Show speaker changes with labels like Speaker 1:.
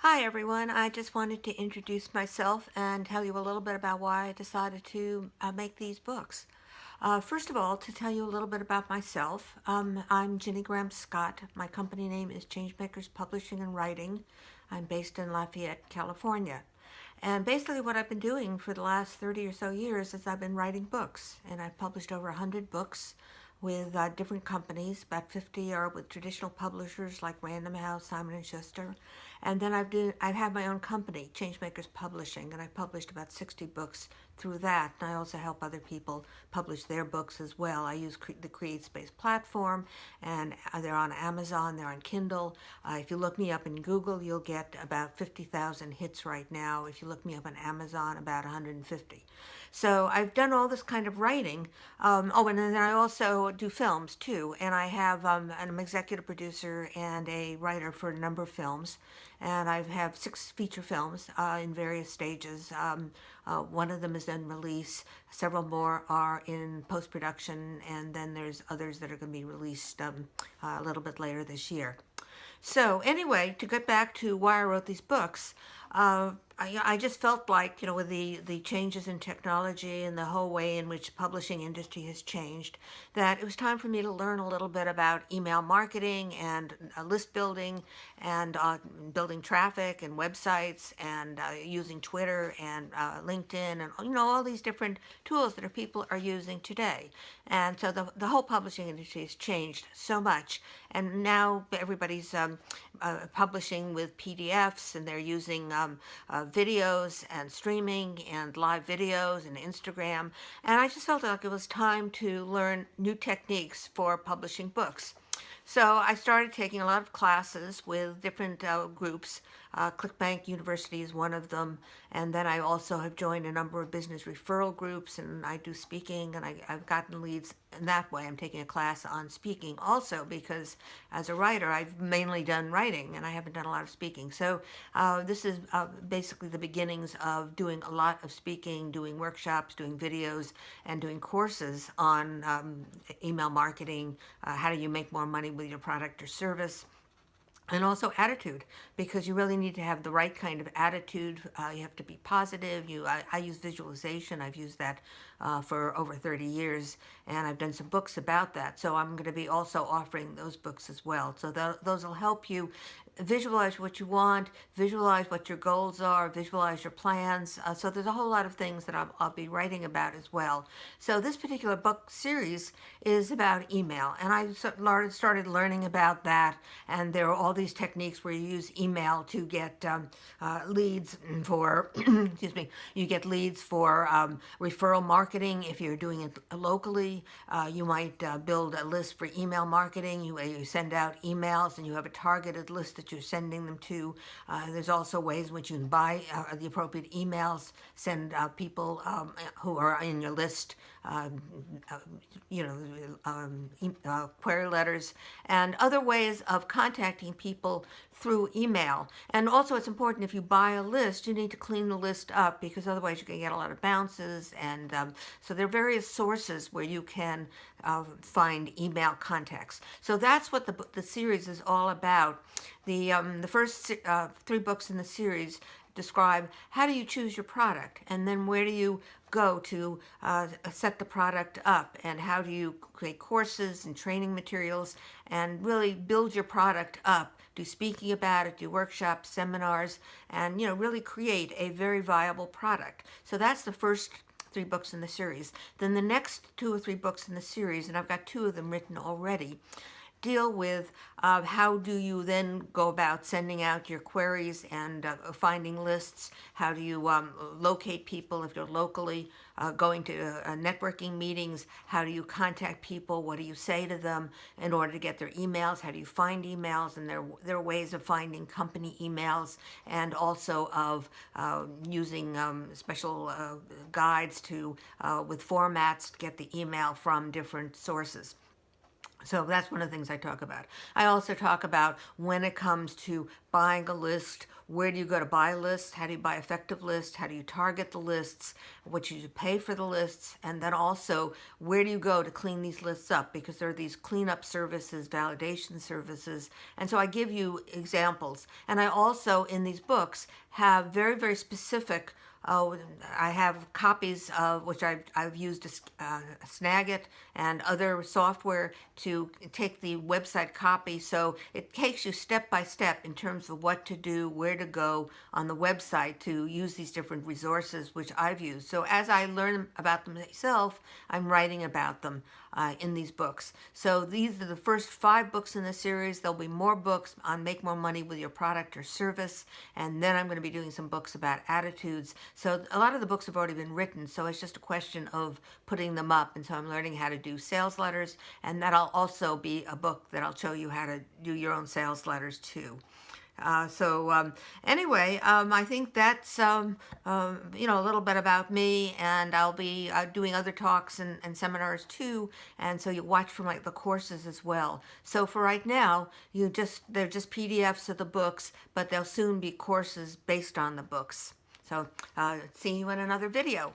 Speaker 1: Hi everyone, I just wanted to introduce myself and tell you a little bit about why I decided to make these books. First of all, to tell you a little bit about myself, I'm Ginny Graham Scott. My company name is Changemakers Publishing and Writing. I'm based in Lafayette, California. And basically, what I've been doing for the last 30 or so years is I've been writing books, and I've published over 100 books with different companies. About 50 are with traditional publishers like Random House, Simon and Schuster, and then I've had my own company, Changemakers Publishing, and I published about 60 books through that. And I also help other people publish their books as well. I use the CreateSpace platform, and they're on Amazon, they're on Kindle. If you look me up in Google, you'll get about 50,000 hits right now. If you look me up on Amazon, about 150. So I've done all this kind of writing. And then I also do films too. And I have I'm an executive producer and a writer for a number of films. And I have 6 feature films in various stages. One of them is in release. Several more are in post production, and then there's others that are going to be released a little bit later this year. So anyway, to get back to why I wrote these books, I just felt like, with the changes in technology and the whole way in which publishing industry has changed, that it was time for me to learn a little bit about email marketing and list building and building traffic and websites and using Twitter and LinkedIn and all these different tools that people are using today. And so the whole publishing industry has changed so much, and now everybody's publishing with PDFs, and they're using videos and streaming and live videos and Instagram. And I just felt like it was time to learn new techniques for publishing books. So I started taking a lot of classes with different groups. ClickBank University is one of them. And then I also have joined a number of business referral groups, and I do speaking, and I've gotten leads in that way. I'm taking a class on speaking also because as a writer, I've mainly done writing and I haven't done a lot of speaking. So this is basically the beginnings of doing a lot of speaking, doing workshops, doing videos, and doing courses on email marketing. How do you make more money with your product or service? And also attitude, because you really need to have the right kind of attitude. You have to be positive. I use visualization. I've used that for over 30 years, and I've done some books about that. So I'm going to be also offering those books as well. So those will help you visualize what you want, visualize what your goals are, visualize your plans. So there's a whole lot of things that I'll be writing about as well. So this particular book series is about email, and I started learning about that. And there are all these techniques where you use email to get leads for, excuse me, you get leads for referral marketing. If you're doing it locally, you might build a list for email marketing. You send out emails, and you have a targeted list that you're sending them to. There's also ways in which you can buy the appropriate emails, send people who are in your list, um, uh, query letters, and other ways of contacting people through email. And also, it's important, if you buy a list, you need to clean the list up, because otherwise you can get a lot of bounces. And so there are various sources where you can find email contacts. So that's what the series is all about. The first 3 books in the series describe how do you choose your product, and then where do you go to set the product up, and how do you create courses and training materials and really build your product up, do speaking about it, do workshops, seminars, and really create a very viable product. So that's the first 3 books in the series. Then the next 2 or 3 books in the series, and I've got 2 of them written already, deal with how do you then go about sending out your queries and finding lists. How do you locate people if you're locally going to networking meetings? How do you contact people? What do you say to them in order to get their emails? How do you find emails? And there are ways of finding company emails, and also of using special guides to with formats to get the email from different sources. So that's one of the things I talk about. I also talk about when it comes to buying a list, where do you go to buy lists? How do you buy effective lists? How do you target the lists? What you pay for the lists? And then also, where do you go to clean these lists up? Because there are these cleanup services, validation services. And so I give you examples. And I also, in these books, have very, very specific I have copies of which I've used to Snagit and other software to take the website copy. So it takes you step by step in terms of what to do, where to go on the website to use these different resources, which I've used. So as I learn about them myself, I'm writing about them in these books. So these are the first 5 books in the series. There'll be more books on make more money with your product or service. And then I'm going to be doing some books about attitudes. So a lot of the books have already been written. So it's just a question of putting them up. And so I'm learning how to do sales letters. And that'll also be a book that I'll show you how to do your own sales letters too. Anyway, I think that's a little bit about me, and I'll be doing other talks and seminars too. And so you watch for the courses as well. So for right now, they're just PDFs of the books, but they'll soon be courses based on the books. So see you in another video.